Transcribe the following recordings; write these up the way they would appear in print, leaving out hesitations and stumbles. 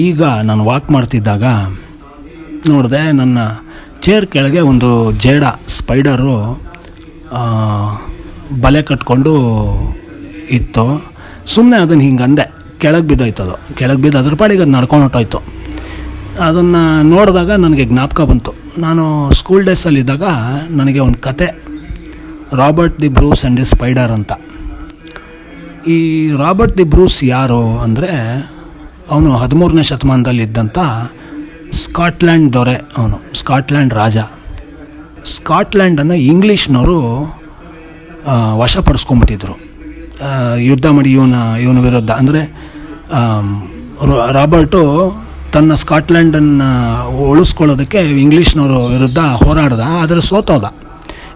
ಈಗ ನಾನು ವಾಕ್ ಮಾಡ್ತಿದ್ದಾಗ ನೋಡಿದೆ, ನನ್ನ ಚೇರ್ ಕೆಳಗೆ ಒಂದು ಜೇಡ ಸ್ಪೈಡರು ಬಲೆ ಕಟ್ಕೊಂಡು ಇತ್ತು. ಸುಮ್ಮನೆ ಅದನ್ನು ಹಿಂಗೆ ಅಂದೆ, ಕೆಳಗೆ ಬಿದ್ದೋಯ್ತು. ಅದು ಕೆಳಗೆ ಬಿದ್ದು ಅದ್ರ ಪಾಡಿಗೆ ಅದು ನಡ್ಕೊಂಡು ಹೊಟ್ಟೋಯ್ತು. ಅದನ್ನು ನೋಡಿದಾಗ ನನಗೆ ಜ್ಞಾಪಕ ಬಂತು, ನಾನು ಸ್ಕೂಲ್ ಡೇಸಲ್ಲಿದ್ದಾಗ ನನಗೆ ಒಂದು ಕತೆ, Robert the Bruce and the spider ಅಂತ. ಈ ರಾಬರ್ಟ್ ದಿ ಬ್ರೂಸ್ ಯಾರು ಅಂದರೆ, ಅವನು 13ನೇ ಶತಮಾನದಲ್ಲಿದ್ದಂಥ ಸ್ಕಾಟ್ಲ್ಯಾಂಡ್ ದೊರೆ. ಅವನು ಸ್ಕಾಟ್ಲ್ಯಾಂಡ್ ರಾಜ. ಸ್ಕಾಟ್ಲ್ಯಾಂಡನ್ನು ಇಂಗ್ಲೀಷ್ನವರು ವಶಪಡಿಸ್ಕೊಂಬಿಟ್ಟಿದ್ರು ಯುದ್ಧ ಮಾಡಿ ಇವನ ವಿರುದ್ಧ. ಅಂದರೆ ರಾಬರ್ಟು ತನ್ನ ಸ್ಕಾಟ್ಲ್ಯಾಂಡನ್ನು ಉಳಿಸ್ಕೊಳ್ಳೋದಕ್ಕೆ ಇಂಗ್ಲೀಷ್ನವರು ವಿರುದ್ಧ ಹೋರಾಡ್ದ, ಆದರೆ ಸೋತೋದ.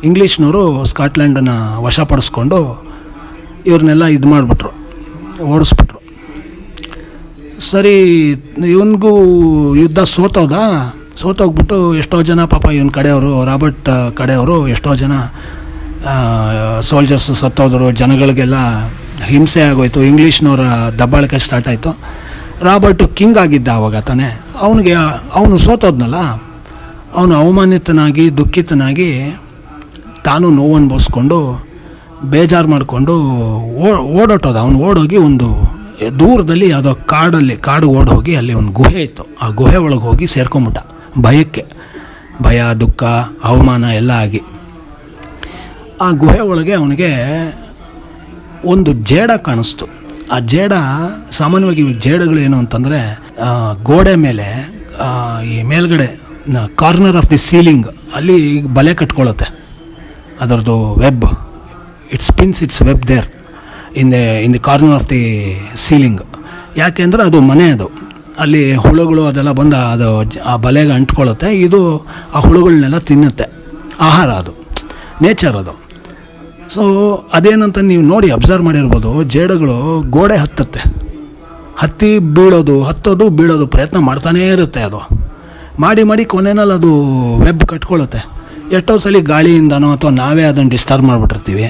ಇಂಗ್ಲೀಷ್ನವರು ಸ್ಕಾಟ್ಲ್ಯಾಂಡನ್ನು ವಶಪಡಿಸ್ಕೊಂಡು ಇವ್ರನ್ನೆಲ್ಲ ಇದು ಮಾಡಿಬಿಟ್ರು, ಓಡಿಸ್ಬಿಟ್ರು. ಸರಿ, ಇವನಿಗೂ ಯುದ್ಧ ಸೋತೋಗ್ಬಿಟ್ಟು ಎಷ್ಟೋ ಜನ ಪಾಪ ಇವನ ಕಡೆಯವರು, ರಾಬರ್ಟ್ ಕಡೆಯವರು ಎಷ್ಟೋ ಜನ ಸೋಲ್ಜರ್ಸು ಸತ್ತೋದ್ರು. ಜನಗಳಿಗೆಲ್ಲ ಹಿಂಸೆ ಆಗೋಯ್ತು. ಇಂಗ್ಲೀಷ್ನವರ ದಬ್ಬಾಳಿಕೆ ಸ್ಟಾರ್ಟ್ ಆಯಿತು. ರಾಬರ್ಟು ಕಿಂಗ್ ಆಗಿದ್ದ ಆವಾಗ ತಾನೆ. ಅವನು ಸೋತೋದ್ನಲ್ಲ, ಅವನು ಅವಮಾನಿತನಾಗಿ ದುಃಖಿತನಾಗಿ ತಾನು ನೋವು ಅನುಭವಿಸ್ಕೊಂಡು ಬೇಜಾರು ಮಾಡಿಕೊಂಡು ಓಡೋಟೋದ. ಅವನು ಓಡೋಗಿ ಒಂದು ದೂರದಲ್ಲಿ ಯಾವುದೋ ಕಾಡು ಓಡೋಗಿ ಅಲ್ಲಿ ಒಂದು ಗುಹೆ ಇತ್ತು. ಆ ಗುಹೆ ಒಳಗೆ ಹೋಗಿ ಸೇರ್ಕೊಂಬಿಟ್ಟ. ಭಯ, ದುಃಖ, ಅವಮಾನ ಎಲ್ಲ ಆಗಿ ಆ ಗುಹೆ ಒಳಗೆ ಅವನಿಗೆ ಒಂದು ಜೇಡ ಕಾಣಿಸ್ತು. ಆ ಜೇಡ, ಸಾಮಾನ್ಯವಾಗಿ ಜೇಡಗಳು ಏನು ಅಂತಂದರೆ, ಗೋಡೆ ಮೇಲೆ ಈ ಮೇಲ್ಗಡೆ ಕಾರ್ನರ್ ಆಫ್ ದಿ ಸೀಲಿಂಗ್ ಅಲ್ಲಿ ಬಲೆ ಕಟ್ಕೊಳ್ಳುತ್ತೆ. ಅದರದ್ದು web, it's web there in the corner of the ceiling. ಯಾಕೆಂದರೆ ಅದು ಮನೆ, ಅದು ಅಲ್ಲಿ ಹುಳುಗಳು ಅದೆಲ್ಲ ಬಂದು ಅದು ಆ ಬಲೆಗೆ ಅಂಟ್ಕೊಳ್ಳುತ್ತೆ. ಇದು ಆ ಹುಳುಗಳನ್ನೆಲ್ಲ ತಿನ್ನುತ್ತೆ. ಆಹಾರ, ಅದು ನೇಚರ್ ಅದು. ಸೊ ಅದೇನಂತ ನೀವು ನೋಡಿ ಅಬ್ಸರ್ವ್ ಮಾಡಿರ್ಬೋದು, ಜೇಡಗಳು ಗೋಡೆ ಹತ್ತಿ ಹತ್ತೋದು ಬೀಳೋದು ಪ್ರಯತ್ನ ಮಾಡ್ತಾನೇ ಇರುತ್ತೆ. ಅದು ಮಾಡಿ ಕೊನೆಯಲ್ಲಿ ಅದು ವೆಬ್ ಕಟ್ಕೊಳ್ಳುತ್ತೆ. ಎಷ್ಟೋ ಸಲ ಗಾಳಿಯಿಂದನೋ ಅಥವಾ ನಾವೇ ಅದನ್ನು ಡಿಸ್ಟರ್ಬ್ ಮಾಡಿಬಿಟ್ಟಿರ್ತೀವಿ,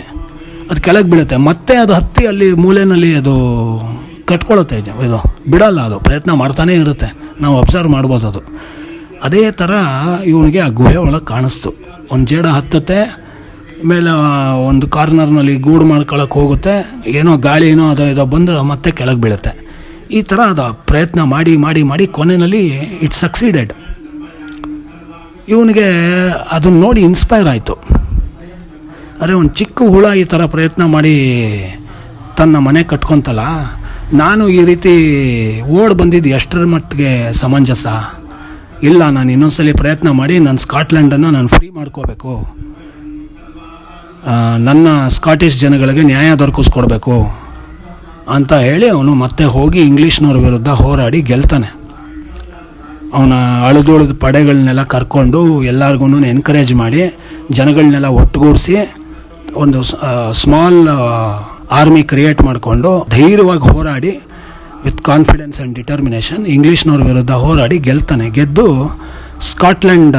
ಅದು ಕೆಳಗೆ ಬೀಳುತ್ತೆ. ಮತ್ತೆ ಅದು ಹತ್ತಿ ಅಲ್ಲಿ ಮೂಲೆಯಲ್ಲಿ ಅದು ಕಟ್ಕೊಳ್ಳುತ್ತೆ. ಇದು ಬಿಡಲ್ಲ, ಅದು ಪ್ರಯತ್ನ ಮಾಡ್ತಾನೇ ಇರುತ್ತೆ. ನಾವು ಅಬ್ಸರ್ವ್ ಮಾಡ್ಬೋದು. ಅದು ಅದೇ ಥರ ಇವನಿಗೆ ಆ ಗುಹೆ ಒಳಗೆ ಕಾಣಿಸ್ತು. ಒಂದು ಜೇಡ ಹತ್ತುತ್ತೆ, ಮೇಲೆ ಒಂದು ಕಾರ್ನರ್ನಲ್ಲಿ ಗೂಡು ಮಾಡ್ಕೊಳಕ್ಕೆ ಹೋಗುತ್ತೆ. ಏನೋ ಗಾಳಿನೋ ಅದೋ ಬಂದು ಮತ್ತೆ ಕೆಳಗೆ ಬೀಳುತ್ತೆ. ಈ ಥರ ಅದು ಪ್ರಯತ್ನ ಮಾಡಿ ಕೊನೆಯಲ್ಲಿ ಇಟ್ ಸಕ್ಸೀಡೆಡ್. ಇವನಿಗೆ ಅದನ್ನು ನೋಡಿ ಇನ್ಸ್ಪೈರ್ ಆಯಿತು. ಅರೆ, ಒಂದು ಚಿಕ್ಕ ಹುಳ ಈ ಥರ ಪ್ರಯತ್ನ ಮಾಡಿ ತನ್ನ ಮನೆ ಕಟ್ಕೊತಲ್ಲ, ನಾನು ಈ ರೀತಿ ಬಂದಿದ್ದು ಎಷ್ಟರ ಮಟ್ಟಿಗೆ ಸಮಂಜಸ ಇಲ್ಲ. ನಾನು ಇನ್ನೊಂದ್ಸಲಿ ಪ್ರಯತ್ನ ಮಾಡಿ ನನ್ನ ಸ್ಕಾಟ್ಲ್ಯಾಂಡನ್ನು ನಾನು ಫ್ರೀ ಮಾಡ್ಕೋಬೇಕು, ನನ್ನ ಸ್ಕಾಟಿಷ್ ಜನಗಳಿಗೆ ನ್ಯಾಯ ದೊರಕಿಸ್ಕೊಡ್ಬೇಕು ಅಂತ ಹೇಳಿ ಅವನು ಮತ್ತೆ ಹೋಗಿ ಇಂಗ್ಲೀಷ್ನವ್ರ ವಿರುದ್ಧ ಹೋರಾಡಿ ಗೆಲ್ತಾನೆ. ಅವನ ಅಳಿದುಳಿದ ಪಡೆಗಳನ್ನೆಲ್ಲ ಕರ್ಕೊಂಡು ಎಲ್ಲರಿಗೂ ಎನ್ಕರೇಜ್ ಮಾಡಿ ಜನಗಳನ್ನೆಲ್ಲ ಒಟ್ಟುಗೂಡಿಸಿ ಒಂದು ಸ್ಮಾಲ್ ಆರ್ಮಿ ಕ್ರಿಯೇಟ್ ಮಾಡಿಕೊಂಡು ಧೈರ್ಯವಾಗಿ ಹೋರಾಡಿ ವಿತ್ ಕಾನ್ಫಿಡೆನ್ಸ್ ಆ್ಯಂಡ್ ಡಿಟರ್ಮಿನೇಷನ್ ಇಂಗ್ಲೀಷ್ನವ್ರ ವಿರುದ್ಧ ಹೋರಾಡಿ ಗೆದ್ದು ಸ್ಕಾಟ್ಲ್ಯಾಂಡ್,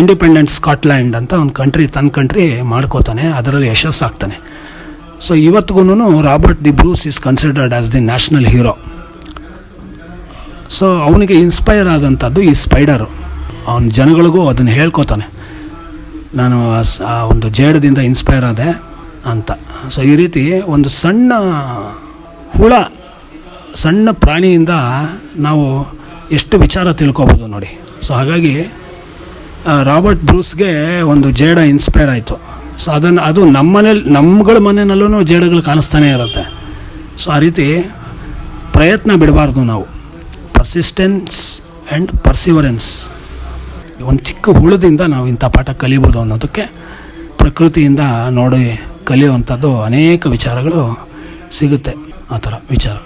ಇಂಡಿಪೆಂಡೆಂಟ್ ಸ್ಕಾಟ್ಲ್ಯಾಂಡ್ ಅಂತ ಒಂದು ತನ್ನ ಕಂಟ್ರಿ ಮಾಡ್ಕೋತಾನೆ. ಅದರಲ್ಲಿ ಯಶಸ್ಸಾಗ್ತಾನೆ. ಸೊ ಇವತ್ತಿಗೂ Robert the Bruce is considered as the national hero. So ಅವನಿಗೆ ಇನ್ಸ್ಪೈರ್ ಆದಂಥದ್ದು ಈ ಸ್ಪೈಡರು. ಅವನ ಜನಗಳಿಗೂ ಅದನ್ನು ಹೇಳ್ಕೊತಾನೆ, ನಾನು ಆ ಒಂದು ಜೇಡದಿಂದ ಇನ್ಸ್ಪೈರ್ ಆದೆ ಅಂತ. ಸೊ ಈ ರೀತಿ ಒಂದು ಸಣ್ಣ ಹುಳ, ಸಣ್ಣ ಪ್ರಾಣಿಯಿಂದ ನಾವು ಎಷ್ಟು ವಿಚಾರ ತಿಳ್ಕೊಬೋದು ನೋಡಿ. ಸೊ ಹಾಗಾಗಿ ರಾಬರ್ಟ್ ಬ್ರೂಸ್ಗೆ ಒಂದು ಜೇಡ ಇನ್ಸ್ಪೈರ್ ಆಯಿತು. ಸೊ ಅದು ನಮ್ಮಗಳ ಮನೆಯಲ್ಲೂ ಜೇಡಗಳು ಕಾಣಿಸ್ತಾನೆ ಇರುತ್ತೆ. ಸೊ ಆ ರೀತಿ ಪ್ರಯತ್ನ ಬಿಡಬಾರ್ದು ನಾವು. Persistence and perseverance. ಒಂದು ಚಿಕ್ಕ ಹುಳದಿಂದ ನಾವು ಇಂಥ ಪಾಠ ಕಲಿಬೋದು ಅನ್ನೋದಕ್ಕೆ ಪ್ರಕೃತಿಯಿಂದ ನೋಡಿ ಕಲಿಯುವಂಥದ್ದು ಅನೇಕ ವಿಚಾರಗಳು ಸಿಗುತ್ತೆ. ಆ ಥರ ವಿಚಾರ.